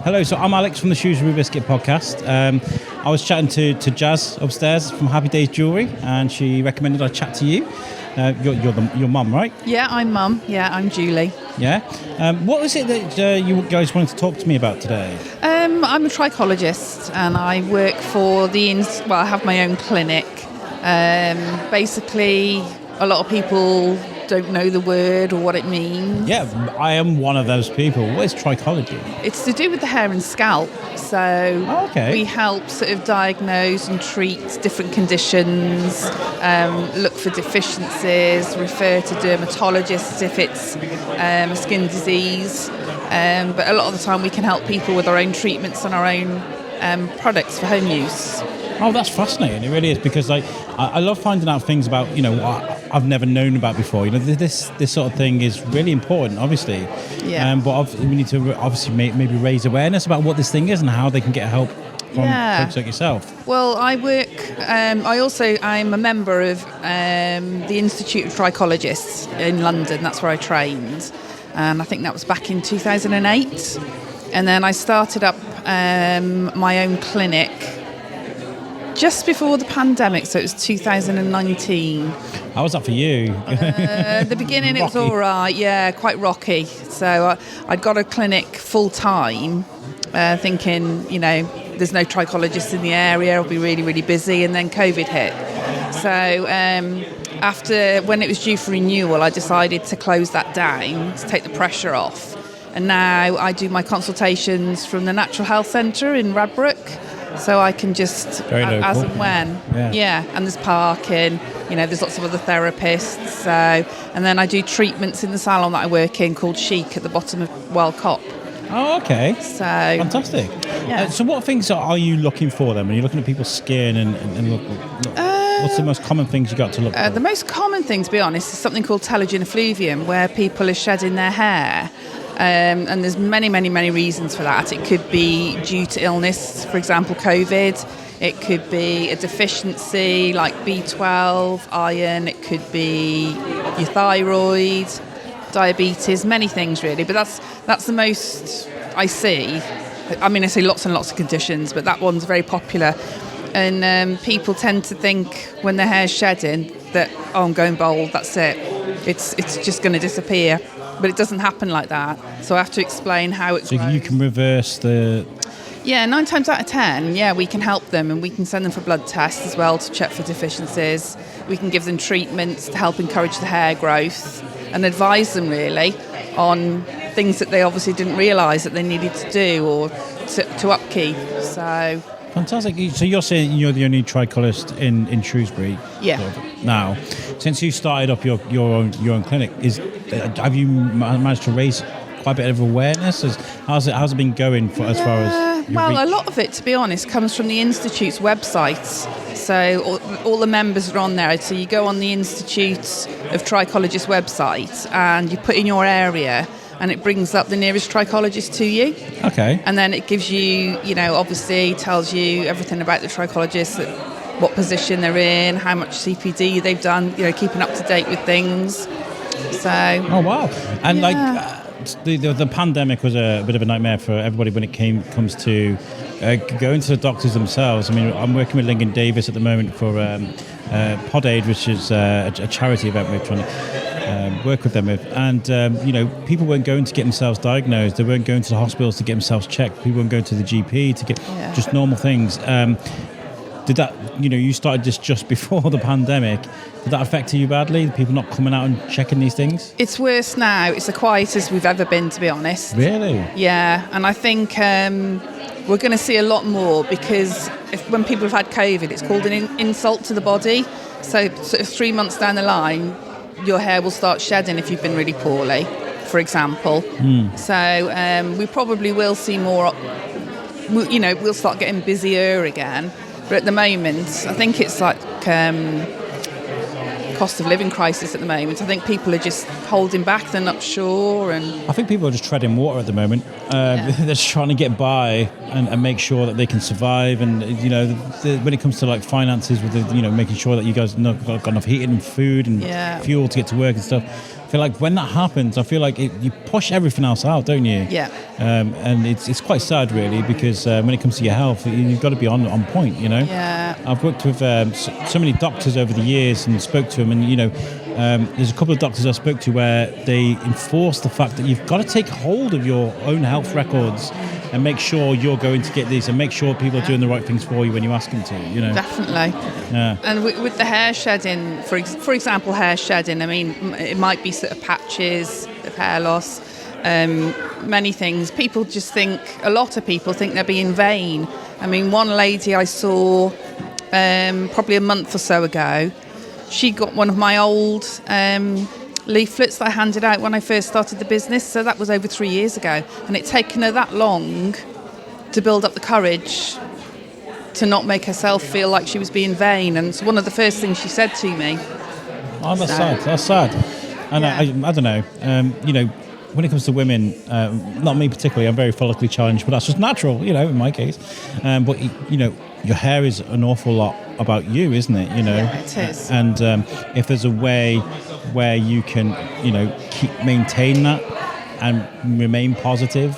Hello, so I'm Alex from the Shrewsbury Biscuit podcast. I was chatting to Jazz upstairs from Happy Days Jewellery, and she recommended I chat to you. Your mum, right? Yeah, I'm mum. Yeah, I'm Julie. Yeah. What is it that you guys wanted to talk to me about today? I'm a trichologist, and I work for I have my own clinic. Basically, a lot of people don't know the word or what it means. Yeah, I am one of those people. What is trichology? It's to do with the hair and scalp. So we help sort of diagnose and treat different conditions, look for deficiencies, refer to dermatologists if it's a skin disease. But a lot of the time we can help people with our own treatments and our own products for home use. Oh, that's fascinating. It really is, because I love finding out things about, what I've never known about before. This sort of thing is really important, obviously. Yeah. But we need to obviously maybe raise awareness about what this thing is and how they can get help from folks like yourself. Well, I work. I'm a member of the Institute of Trichologists in London. That's where I trained, and I think that was back in 2008. And then I started up my own clinic just before the pandemic, so it was 2019. How was that for you? The beginning it was all right, yeah, quite rocky. So I'd got a clinic full time, thinking, there's no trichologists in the area, I'll be really, really busy, and then COVID hit. So after, when it was due for renewal, I decided to close that down to take the pressure off. And now I do my consultations from the Natural Health Centre in Radbrook. So I can just, as and when. Yeah, and there's parking, there's lots of other therapists. So, and then I do treatments in the salon that I work in called Chic at the bottom of Wild Cop. Oh, okay. So fantastic. Yeah. So what things are you looking for then when you're looking at people's skin and look what's the most common things you got to look for? The most common thing, to be honest, is something called telogen effluvium, where people are shedding their hair. And there's many, many, many reasons for that. It could be due to illness, for example, COVID. It could be a deficiency like B12, iron. It could be your thyroid, diabetes, many things really. But that's the most I see. I mean, I see lots and lots of conditions, but that one's very popular. And people tend to think when their hair's shedding that, I'm going bald, that's it. It's just going to disappear. But it doesn't happen like that. So I have to explain how it's. So you can reverse the. Yeah, 9 times out of 10, we can help them, and we can send them for blood tests as well to check for deficiencies. We can give them treatments to help encourage the hair growth and advise them really on things that they obviously didn't realise that they needed to do or to upkeep. So. Fantastic. So you're saying you're the only trichologist in Shrewsbury? Yeah. Now, since you started up your own clinic, have you managed to raise quite a bit of awareness? How's it been going as far as your reach? A lot of it, to be honest, comes from the Institute's website. So all the members are on there. So you go on the Institute of Trichologists website and you put in your area, and it brings up the nearest trichologist to you. Okay. And then it gives you, obviously tells you everything about the trichologist, what position they're in, how much CPD they've done, keeping up to date with things. So. Oh, wow. And the pandemic was a bit of a nightmare for everybody when it comes to going to the doctors themselves. I mean, I'm working with Lincoln Davis at the moment for Pod Aid, which is a charity event we're trying to work with them with, and people weren't going to get themselves diagnosed. They weren't going to the hospitals to get themselves checked. People weren't going to the GP to get just normal things. Did that, you started this just before the pandemic. Did that affect you badly? People not coming out and checking these things? It's worse now. It's the quietest we've ever been, to be honest. Really? Yeah, and I think we're going to see a lot more, because when people have had COVID, it's called an insult to the body. So sort of 3 months down the line, your hair will start shedding if you've been really poorly, for example. So we probably will see more, we'll start getting busier again. But at the moment, I think it's like cost of living crisis at the moment. I think people are just holding back, they're not sure. And I think people are just treading water at the moment. They're just trying to get by and make sure that they can survive. And, when it comes to like finances with making sure that you guys got enough heating and food and fuel to get to work and stuff, feel like when that happens, I feel like you push everything else out, don't you? Yeah. And it's quite sad, really, because when it comes to your health, you've got to be on point, you know? Yeah. I've worked with so many doctors over the years and spoke to them, and, you know, there's a couple of doctors I spoke to where they enforce the fact that you've got to take hold of your own health records and make sure you're going to get these and make sure people are doing the right things for you when you ask them to, you know. Definitely. Yeah. And with the hair shedding, for example, hair shedding, I mean, it might be sort of patches of hair loss, many things. People just think, a lot of people think they're being vain. I mean, one lady I saw probably a month or so ago, she got one of my old leaflets that I handed out when I first started the business. So that was over 3 years ago. And it'd taken her that long to build up the courage to not make herself feel like she was being vain. And it's one of the first things she said to me. Oh, that's sad. That's sad. And I don't know. You know, when it comes to women, not me particularly, I'm very follically challenged, but that's just natural, you know, in my case. But, you know, your hair is an awful lot about you, isn't it? You know, Yeah, it is. And if there's a way where you can, you know, maintain that and remain positive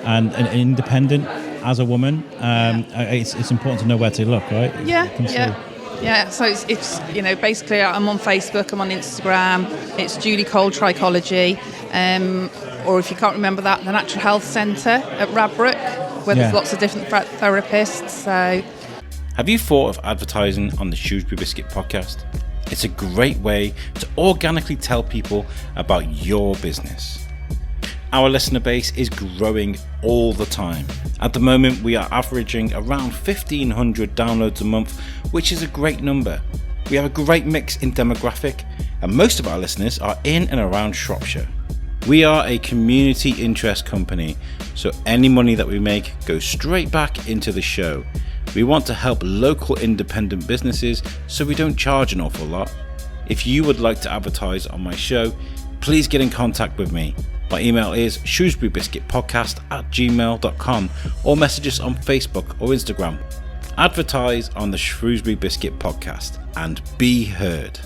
and independent as a woman, it's important to know where to look, right? Yeah, so it's you know, basically I'm on Facebook, I'm on Instagram, it's Julie Cole Trichology, or if you can't remember that, the Natural Health Centre at Radbrook, where there's lots of different therapists. So, have you thought of advertising on the Shrewsbury Biscuit podcast? It's a great way to organically tell people about your business. Our listener base is growing all the time. At the moment, we are averaging around 1,500 downloads a month, which is a great number. We have a great mix in demographic, and most of our listeners are in and around Shropshire. We are a community interest company, so any money that we make goes straight back into the show. We want to help local independent businesses, so we don't charge an awful lot. If you would like to advertise on my show, please get in contact with me. My email is shrewsburybiscuitpodcast@gmail.com or message us on Facebook or Instagram. Advertise on the Shrewsbury Biscuit podcast and be heard.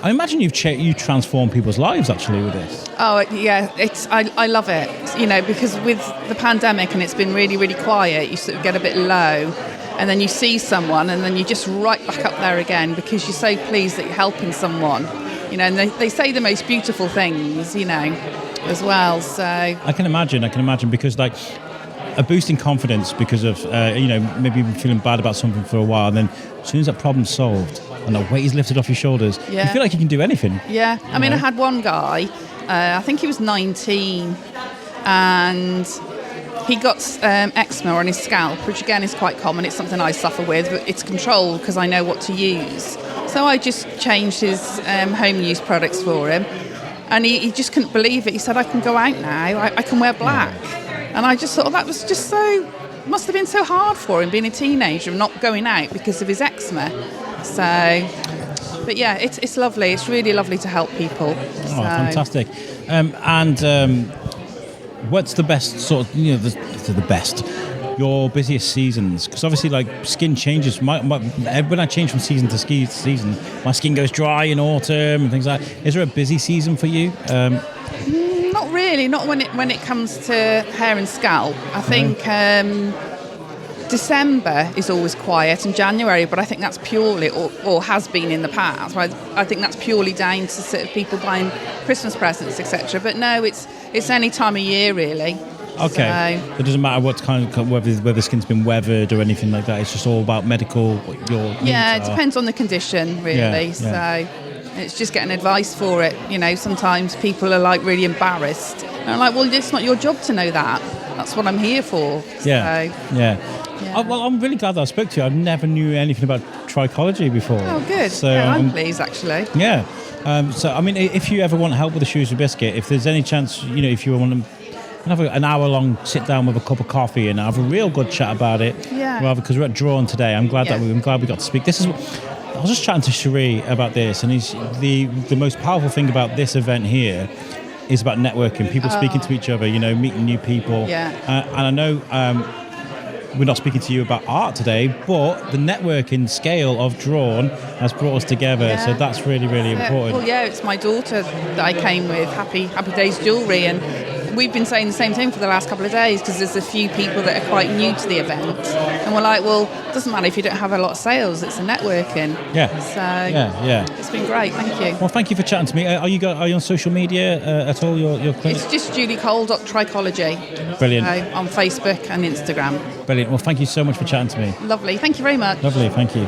I imagine you transform people's lives actually with this. oh yeah, I love it, you know, because with the pandemic and it's been really, really quiet, you sort of get a bit low, and then you see someone, and then you're just right back up there again because you're so pleased that you're helping someone. You know, and they say the most beautiful things, you know, as well. So I can imagine because like a boost in confidence because of, you know, maybe you've been feeling bad about something for a while, and then as soon as that problem's solved and the weight is lifted off your shoulders, you feel like you can do anything. Yeah, I mean, I had one guy, I think he was 19, and he got eczema on his scalp, which again is quite common. It's something I suffer with, but it's controlled because I know what to use. So I just changed his home use products for him, and he just couldn't believe it. He said, I can go out now, I can wear black. And I just thought that was just must have been so hard for him being a teenager and not going out because of his eczema. So, but yeah, it's lovely. It's really lovely to help people. Oh, fantastic. What's the best sort of, you know, the best, your busiest seasons? Because obviously, like, skin changes. When I change from season to season, my skin goes dry in autumn and things like that. Is there a busy season for you? Not really. Not when it comes to hair and scalp. I think December is always quiet, and January, but I think that's purely, or has been in the past, right? I think that's purely down to sort of people buying Christmas presents, etc. But no, it's any time of year, really. Okay. So it doesn't matter what kind of, whether the skin's been weathered or anything like that. It's just all about medical. What your needs it are. depends on the condition, really. So it's just getting advice for it. You know, sometimes people are like really embarrassed, and I'm like, well, it's not your job to know that. That's what I'm here for. Yeah. Well, I'm really glad that I spoke to you. I never knew anything about Trichology before. Oh, good. So I'm pleased, actually. Yeah. So, I mean, if you ever want help with the Shrewsbury Biscuit, if there's any chance, you know, if you want to have an hour-long sit-down with a cup of coffee and have a real good chat about it, rather, because we're at Drawn today, I'm glad we got to speak. I was just chatting to Cherie about this, and the most powerful thing about this event here is about networking, people speaking to each other, you know, meeting new people. Yeah. And I know we're not speaking to you about art today, but the networking scale of Drawn has brought us together. Yeah. So that's really, really important. Well, yeah, it's my daughter that I came with, Happy Days Jewellery, and we've been saying the same thing for the last couple of days because there's a few people that are quite new to the event, and we're like, well, it doesn't matter if you don't have a lot of sales, it's a networking. Yeah. So yeah. it's been great. Thank you. Well, thank you for chatting to me. Are you on social media at all? Your clinic? It's just juliecole.trichology. Brilliant. On Facebook and Instagram. Brilliant. Well, thank you so much for chatting to me. Lovely. Thank you very much. Lovely. Thank you.